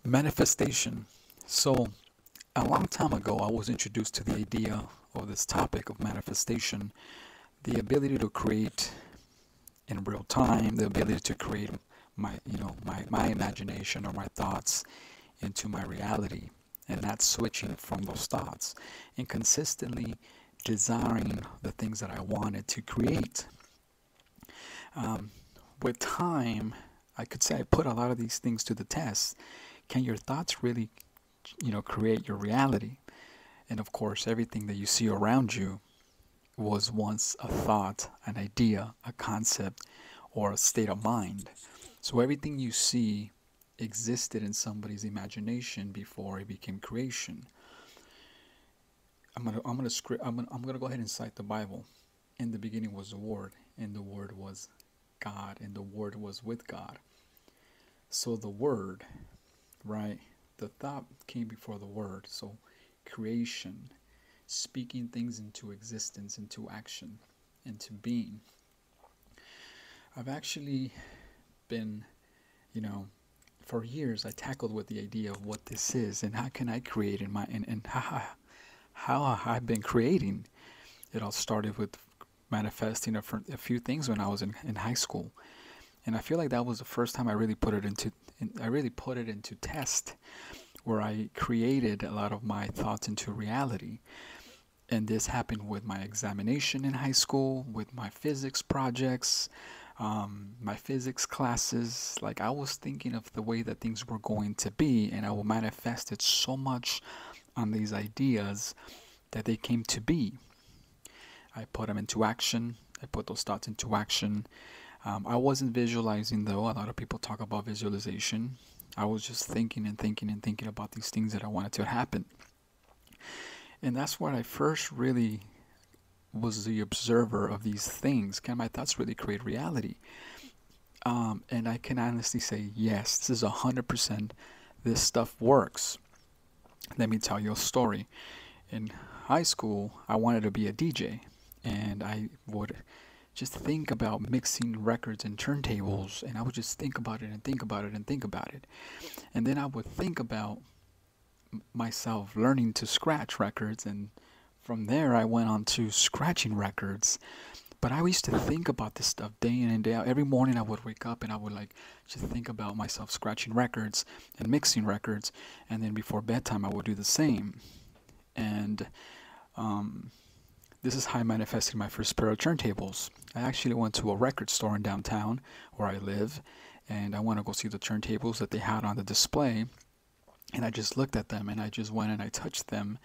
Manifestation. So, a long time ago, I was introduced to the idea of this topic of manifestation, the ability to create in real time, the ability to create my imagination or my thoughts into my reality, and not switching from those thoughts, and consistently desiring the things that I wanted to create. Um, with time, I could say I put a lot of these things to the test. Can your thoughts really, create your reality? And of course, everything that you see around you was once a thought, an idea, a concept, or a state of mind. So everything you see existed in somebody's imagination before it became creation. I'm gonna go ahead and cite the Bible. In the beginning was the Word, and the Word was God, and the Word was with God. So the Word, right? The thought came before the Word. So creation, speaking things into existence, into action, into being. I've actually been, you know, for years I tackled with the idea of what this is and how can I create in my and how I've been creating. It all started with manifesting a few things when I was in high school, and I feel like that was the first time I really put it into test, where I created a lot of my thoughts into reality. And this happened with my examination in high school, with my physics projects, my physics classes. Like I was thinking of the way that things were going to be, and I will manifest it so much on these ideas that they came to be. I put them into action. I put those thoughts into action. I wasn't visualizing though. A lot of people talk about visualization. I was just thinking and thinking and thinking about these things that I wanted to happen. And that's when I first really was the observer of these things. Can my thoughts really create reality? And I can honestly say, yes, this is 100%. This stuff works. Let me tell you a story. In high school, I wanted to be a DJ, and I would just think about mixing records and turntables, and I would just think about it and think about it and think about it. And then I would think about myself learning to scratch records, and from there I went on to scratching records. But I used to think about this stuff day in and day out. Every morning I would wake up and I would like just think about myself scratching records and mixing records, and then before bedtime I would do the same. And um, this is how I manifested my first pair of turntables. I actually went to a record store in downtown where I live, and I want to go see the turntables that they had on the display. And I just looked at them and I just went and I touched them,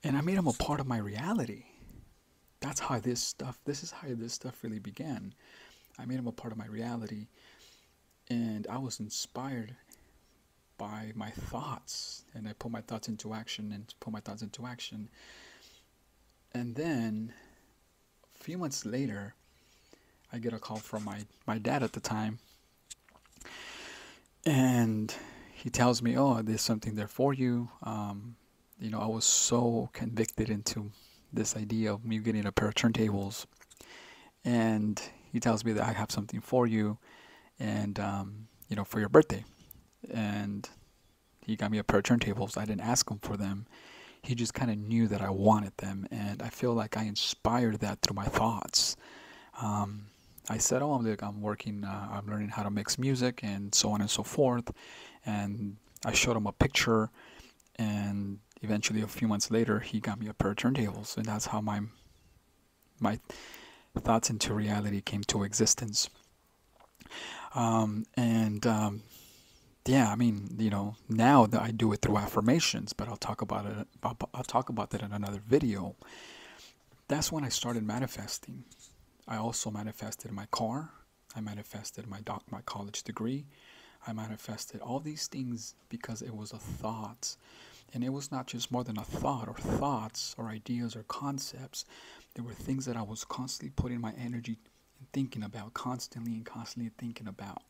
and I made them a part of my reality. That's how this is how this stuff really began. I made them a part of my reality, and I was inspired by my thoughts, and I put my thoughts into action and put my thoughts into action. And then a few months later, I get a call from my dad at the time, and he tells me, "Oh, there's something there for you." I was so convicted into this idea of me getting a pair of turntables, and he tells me that I have something for you, and for your birthday. And he got me a pair of turntables. I didn't ask him for them. He just kind of knew that I wanted them, and I feel like I inspired that through my thoughts. Um, I said, "Oh, I'm working. I'm learning how to mix music, and so on and so forth." And I showed him a picture, and eventually, a few months later, he got me a pair of turntables, and that's how my thoughts into reality came to existence. And Yeah, I mean, now that I do it through affirmations, but I'll talk about it. I'll talk about that in another video. That's when I started manifesting. I also manifested my car. I manifested my college degree. I manifested all these things because it was a thought. And it was not just more than a thought or thoughts or ideas or concepts. There were things that I was constantly putting my energy and thinking about, constantly and constantly thinking about.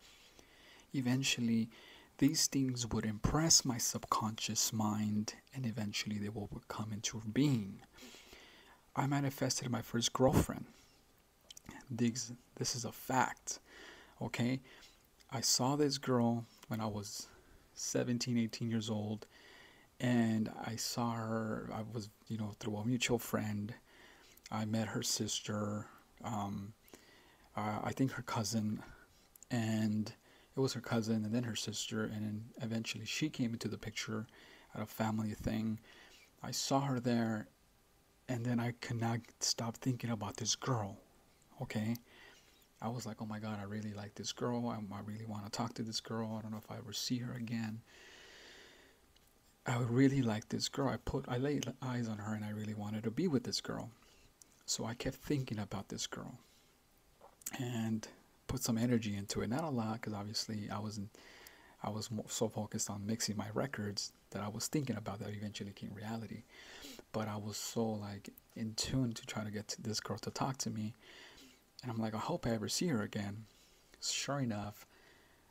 Eventually, these things would impress my subconscious mind, and eventually they will come into being. I manifested my first girlfriend. This is a fact, okay? I saw this girl when I was 17, 18 years old, and I saw her. I was, through a mutual friend. I met her sister, um, I think her cousin, and it was her cousin and then her sister, and then eventually she came into the picture at a family thing. I saw her there, and then I could not stop thinking about this girl. Okay, I was like, oh my god, I really like this girl. I really want to talk to this girl. I don't know if I ever see her again. I really like this girl. I laid eyes on her, and I really wanted to be with this girl. So I kept thinking about this girl and put some energy into it. Not a lot, because obviously I was so focused on mixing my records that I was thinking about that eventually became reality. But I was so like in tune to try to get this girl to talk to me, and I'm like, I hope I ever see her again. Sure enough,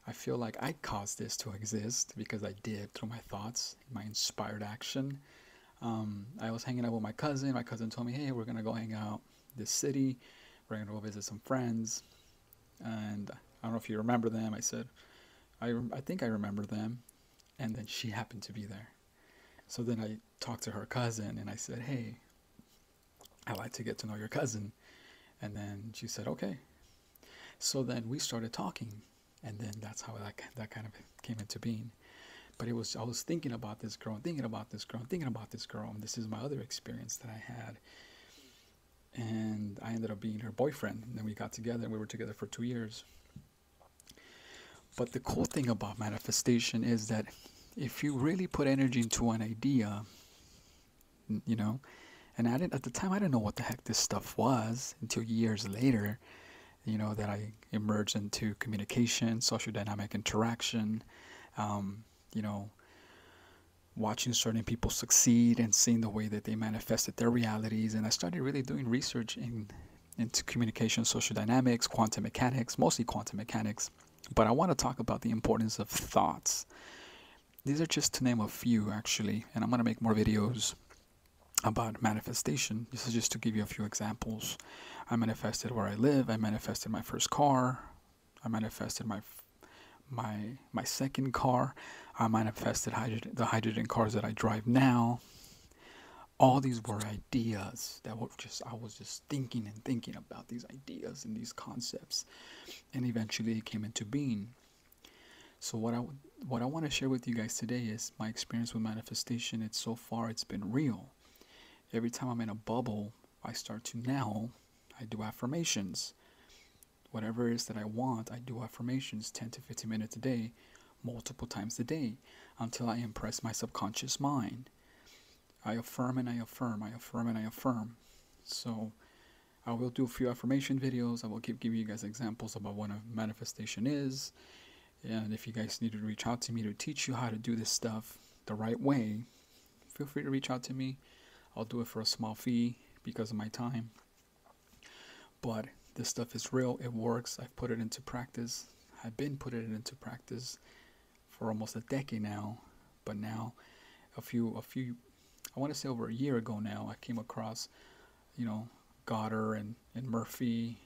I feel like I caused this to exist because I did through my thoughts, my inspired action. I was hanging out with my cousin. My cousin told me, hey, we're gonna go hang out this city. We're gonna go visit some friends. And I don't know if you remember them. I said, I think I remember them. And then she happened to be there. So then I talked to her cousin and I said, hey, I'd like to get to know your cousin. And then she said, okay. So then we started talking. And then that's how that kind of came into being. But I was thinking about this girl, thinking about this girl, thinking about this girl. And this is my other experience that I had. And I ended up being her boyfriend. And then we got together and we were together for 2 years. But the cool thing about manifestation is that if you really put energy into an idea, and at the time I didn't know what the heck this stuff was until years later, that I emerged into communication, social dynamic interaction, you know, watching certain people succeed and seeing the way that they manifested their realities. And I started really doing research into communication, social dynamics, quantum mechanics, mostly quantum mechanics. But I want to talk about the importance of thoughts. These are just to name a few, actually, and I'm going to make more videos about manifestation. This is just to give you a few examples. I manifested where I live. I manifested my first car. I manifested my second car. I manifested the hydrogen cars that I drive now. All these were ideas that I was just thinking and thinking about these ideas and these concepts, and eventually it came into being. So what I want to share with you guys today is my experience with manifestation. So far it's been real. Every time I'm in a bubble, I do affirmations. Whatever it is that I want, I do affirmations 10 to 15 minutes a day, multiple times a day, until I impress my subconscious mind. I affirm and I affirm, I affirm and I affirm. So I will do a few affirmation videos. I will keep giving you guys examples about what a manifestation is. And if you guys need to reach out to me to teach you how to do this stuff the right way, feel free to reach out to me. I'll do it for a small fee because of my time. But this stuff is real. It works. I've put it into practice. I've been putting it into practice for almost a decade now. But now, I want to say over a year ago now, I came across, Goddard and Murphy,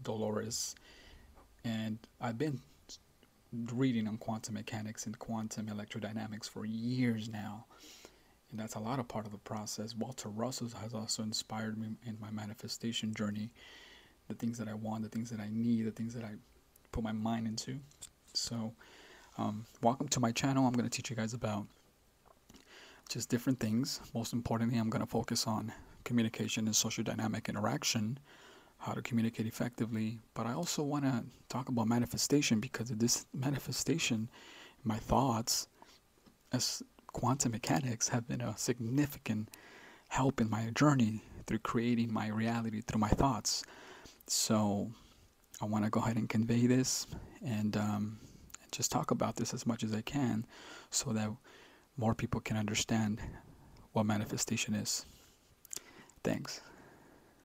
Dolores, and I've been reading on quantum mechanics and quantum electrodynamics for years now. And that's a lot of part of the process. Walter Russell has also inspired me in my manifestation journey. The things that I want, the things that I need, the things that I put my mind into. So, welcome to my channel. I'm going to teach you guys about just different things. Most importantly, I'm going to focus on communication and social dynamic interaction, how to communicate effectively. But I also want to talk about manifestation, because of this manifestation, my thoughts as quantum mechanics have been a significant help in my journey through creating my reality through my thoughts. So I want to go ahead and convey this and just talk about this as much as I can, so that more people can understand what manifestation is. Thanks.